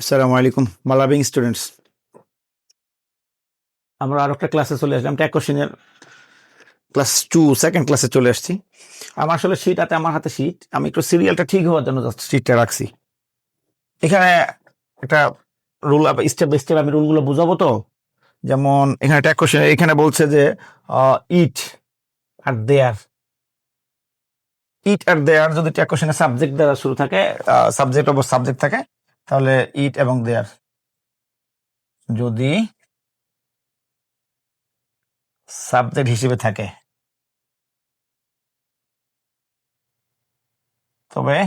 আসসালামু আলাইকুম মালাবিং স্টুডেন্টস। আমরা আরো একটা ক্লাসে চলে আসলাম, ট্যাগ কোশ্চেনের ক্লাস 2 সেকেন্ড ক্লাসে চলে আসছি। আমার আসলে শীট আছে, আমার হাতে শীট, আমি একটু সিরিয়ালটা ঠিক হওয়ার জন্য জাস্ট শীটটা রাখছি। এখানে একটা রুল স্টেপ বাই স্টেপ আমি রুলগুলো বুঝাবো। তো যেমন এখানে ট্যাগ কোশ্চেন, এখানে বলছে যে ইট আর দেয়ার, ইট আর দেয়ার যদি ট্যাগ কোশ্চেনের সাবজেক্ট দ্বারা শুরু থাকে, সাবজেক্ট অবর সাবজেক্ট থাকে, তাহলে ইট এবং দেয়ার। যদি সাবজেক্ট হিসেবে থাকে তবে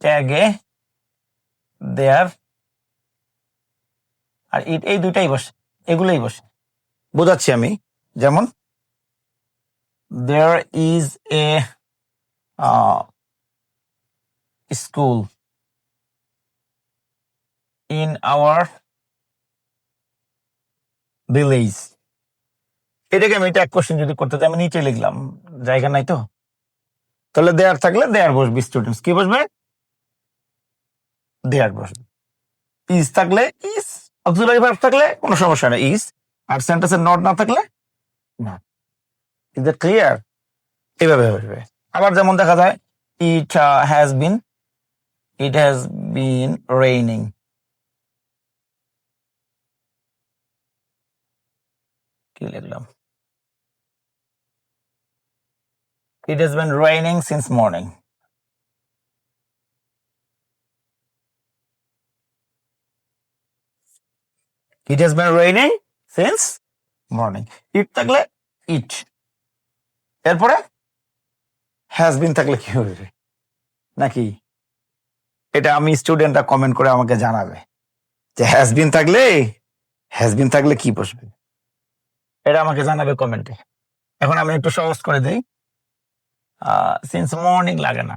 ট্যাগে দেয়ার আর ইট এই দুইটাই বসে, এগুলোই বসে। বোঝাচ্ছি আমি, যেমন there is a school in our village. এটাকে আমি ট্যাগ কোশ্চেন যদি করতে চাই, আমি নিচে লিখলাম, জায়গা নাই তো, তাহলে দেয়ার থাকলে দেয়ার বসবে, স্টুডেন্টস কি বসবে? দেয়ার বসবে। ইজ থাকলে ইজ, অক্সিলারি ভার্ব থাকলে কোনো সমস্যা নেই ইজ, আর সেন্টেন্সের নট না থাকলে না। Is that clear? এভাবে বসবে। আবার যেমন দেখা যায় it has been, it has been raining. কি লিখলাম? It has been raining since morning. It has been raining since morning. It থাকলে it, এরপরে has been থাকলে কি হবে নাকি? এটা আমি স্টুডেন্টরা কমেন্ট করে আমাকে জানাবে যে has been থাকলে কি বসবে, এটা আমাকে জানাবে কমেন্টে। এখন আমি একটু সহজ করে দেই, সিন্স মর্নিং লাগে না,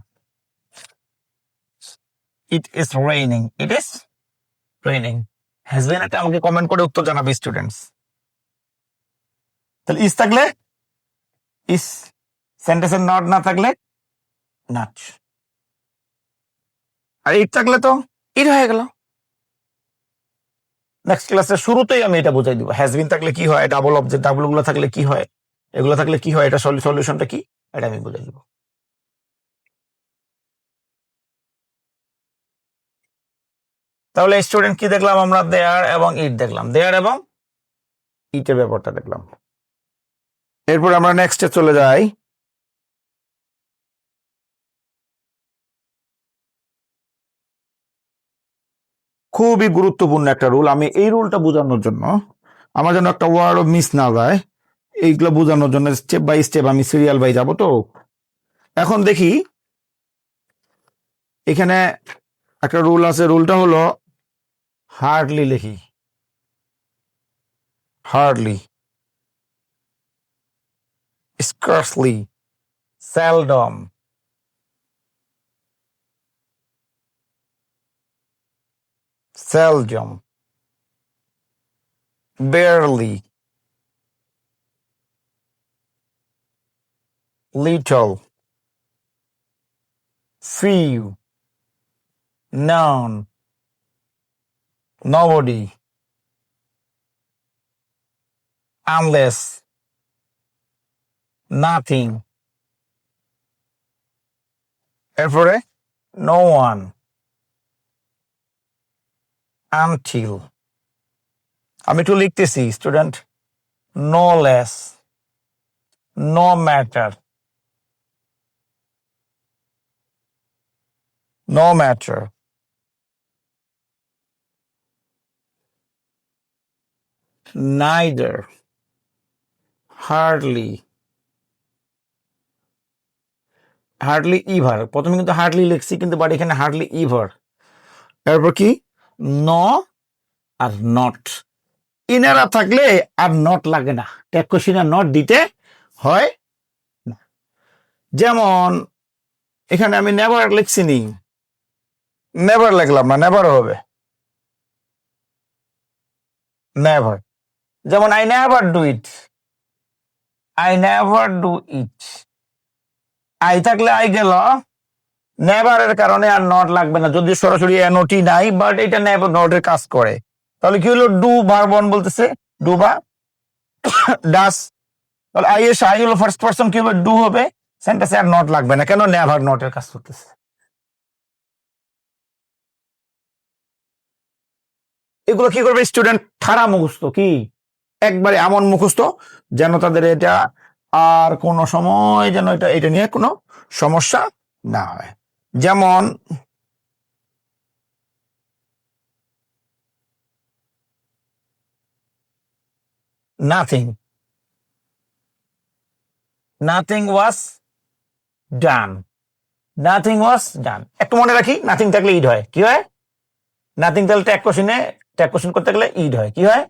it is raining, it is raining. has been এটা আমাকে কমেন্ট করে উত্তর জানাবে স্টুডেন্টস। তাহলে ইজ থাকলে ইজ, সেন্টেন্সের নট না থাকলে নট, আর ইট থাকলে তো ইট হয়ে গেল। নেক্সট ক্লাসের শুরুতেই আমি এটা বুঝাই দিব, হ্যাজ বিন থাকলে কি হয়, ডাবল অবজেক্ট ডাবল গুলো থাকলে কি হয়, এগুলো থাকলে কি হয়, এটা সলিউশনটা কি, এটা আমি বুঝাই দিব। তাহলে স্টুডেন্ট কি দেখলাম আমরা? দেয়ার এবং ইট দেখলাম, দেয়ার এবং ইটের ব্যাপারটা দেখলাম। এরপর আমরা নেক্সটে চলে যাই। খুবই গুরুত্বপূর্ণ একটা রুল, আমি এই রুলটা বোঝানোর জন্য, আমার জন্য একটা ওয়ার্ড মিস না যায়, এইগুলো বোঝানোর জন্য স্টেপ বাই স্টেপ আমি সিরিয়াল বাই যাব। তো এখন দেখি এখানে একটা রুল আছে, রুলটা হলো হার্ডলি লিখি, hardly, scarcely, seldom, seldom, barely, little, few, none, nobody, unless, nothing, এরপরে no one, until। আমি একটু লিখতেছি student, no less, no matter, no matter, neither, hardly, hardly ever. প্রথমে কিন্তু হার্ডলি লিখছি, কিন্তু বাট এখানে হার্ডলি ইভার। এরপর কি? ন আর নট। ইনারা থাকলে আর নট লাগে না, ট্যাগ কোশ্চেনে নট দিতে হয় না। যেমন এখানে আমি নেভার লিখছি নি, নেভার লিখলাম না, নেভার হবে নেভার। যেমন I never do it, I never do it. I থাকলে আই গেল, নেভারের কারণে আর নট লাগবে না, যদি সরাসরি এনওটি নাই, বাট এটা নেভার নটের কাজ করে। তাহলে কি হলো, ডু ভার্ব ওয়ান বলতেছে, ডু বা ডাস। তাহলে আই হলো ফার্স্ট পারসন, কি হবে, ডু হবে, সেন্টেন্সে আর নট লাগবে না, কেন, নেভার নটের কাজ করতেছে। এগুলো কি করবে স্টুডেন্ট, ঠাড়া মুখস্থ, কি একবারে এমন মুখস্থ যেন তাদের এটা আর কোনো সময় যেন এটা নিয়ে কোনো সমস্যা না হয়। যেমন নাথিং, নাথিং ওয়াজ ডান, নাথিং ওয়াজ ডান। একটু মনে রাখি, নাথিং থাকলে ইড হয়, কি হয়, নাথিং তাহলে ট্যাগ কোশ্চেন করতে গেলে ইড হয়, কি হয়,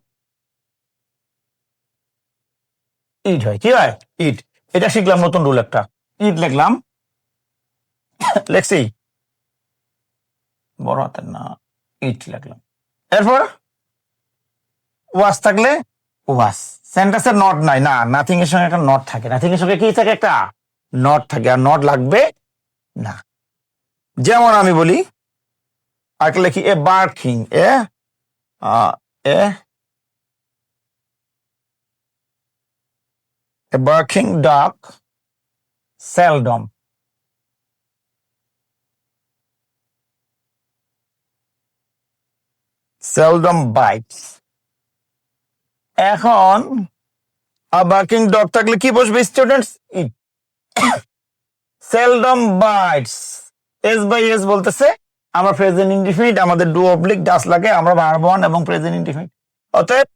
ইড হয়, কি হয়, ইড। এটা শিখলাম নতুন রুল একটা, ইড লিখলাম, লেখছি বড় হাতের না, ইট লিখলাম। এরপর ওয়াজ থাকলে ওয়াজ, সেন্টেন্সের নট নাই, না, নাথিং এর সঙ্গে একটা নট থাকে, নাথিং এর সঙ্গে কি থাকে, একটা নট থাকে, আর নট লাগবে না। যেমন আমি বলি আর লিখি a barking, a barking dog seldom, seldom bites. এখন বার্কিং ডগ থাকলে কি বসবে students, it. Seldom bites, S by S বলতেছে আমরা প্রেজেন্ট ইনডিফিনিট, আমাদের ডু অবলিক ডাস লাগে, আমরা ভার্ব ওয়ান এবং প্রেজেন্ট ইনডিফিনিট, অতএব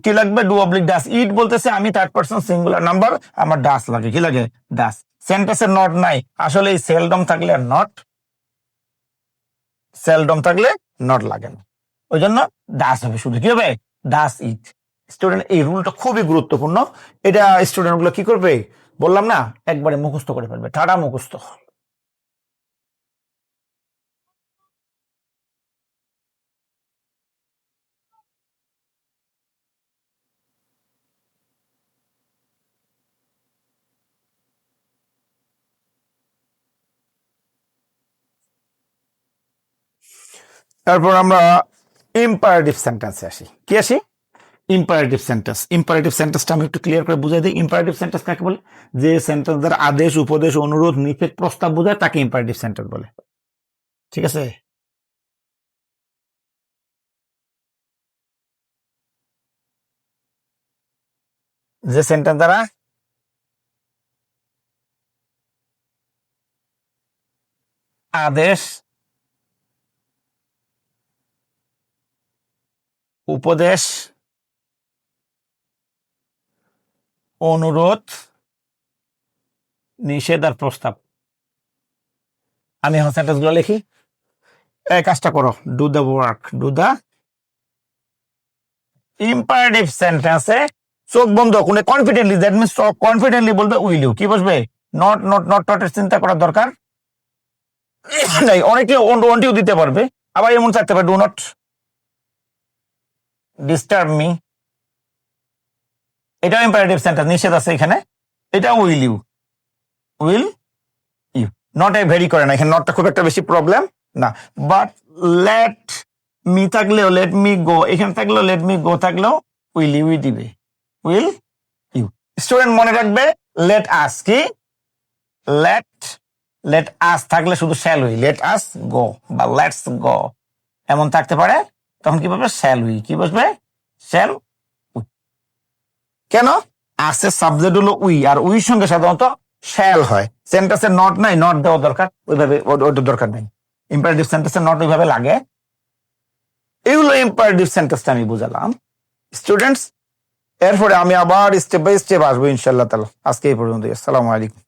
কি লাগবে, ডু অবলিক ডাস। ইট বলতেছে আমি থার্ড পারসন সিঙ্গুলার নাম্বার, আমার ডাস লাগে, কি লাগে, ডাস। সেন্টেন্সে নট নাই, আসলে এই সেলডম থাকলে নট, সেলডম থাকলে নট লাগে না, ওই জন্য ডাস হবে, শুধু কি হবে, ডাস ইট। স্টুডেন্ট এই রুলটা খুবই গুরুত্বপূর্ণ, এটা স্টুডেন্ট গুলো কি করবে বললাম না, একবারে মুখস্থ করে ফেলবে, ঠাড়া মুখস্থ। তারপর আমরা ইম্পারেটিভ সেন্টেন্সে আসি, কি আসি, ইম্পারেটিভ সেন্টেন্স। ইম্পারেটিভ সেন্টেন্সটা আমি একটু ক্লিয়ার করে বুঝাই দিই। ইম্পারেটিভ সেন্টেন্স কাকে বলে, যে সেন্টেন্স দ্বারা আদেশ, উপদেশ, অনুরোধ, নিষেধ, প্রস্তাব বোঝায় তাকে ইম্পারেটিভ সেন্টেন্স বলে, ঠিক আছে। যে সেন্টেন্স দ্বারা আদেশ, উপদেশ, অনুরোধ, নিষেধ আর প্রস্তাব, আমি এখন সেন্টেন্স গুলো লিখি, এই কাজটা করো, do the work, do the. Imperative সেন্টেন্সে চোখ বন্ধ করে কনফিডেন্টলি, দ্যাট মিন্স কনফিডেন্টলি বলবে উইল ইউ, কি বসবে, নট নট নট নটের চিন্তা করার দরকার নাই। অনেকে ওনটিও দিতে পারবে, আবার এমন থাকতে পারে, ডু নট ডিস্টার্ব মি, এটাও ইম্পারেটিভ সেন্টেন্স, নিষেধ আছে এখানে, এটা will you, will you, not a very করে না, এখানে নটটা খুব একটা বেশি প্রবলেম না। বাট লেট মি থাকলেও, লেট মি গো, এখানে থাকলেও, লেট মি গো থাকলেও উইল ইউ দিবে, উইল ইউ। স্টুডেন্ট মনে রাখবে, লেট আস, কি লেট, লেট আস থাকলে শুধু শ্যাল উই, লেট আস গো বা লেটস গো এমন থাকতে পারে, তখন কি বলবে, শ্যাল উই, কি বসবে, শ্যাল উই। কেন, আসের সাবজেক্ট হলো উই, আর উইর সঙ্গে সাধারণত শ্যাল হয়। সেন্টেন্সে নট নাই, নট দেওয়া দরকার, ওইভাবে ওইটা দরকার নেই। ইম্পারেটিভ সেন্টেন্সে নট ওইভাবে লাগে। এইগুলো ইম্পারেটিভ সেন্টেন্সটা আমি বুঝালাম স্টুডেন্টস। এরপরে আমি আবার স্টেপ বাই স্টেপ আসবো ইনশাল্লাহ তাআলা। আজকে এই পর্যন্ত, আসসালামু আলাইকুম।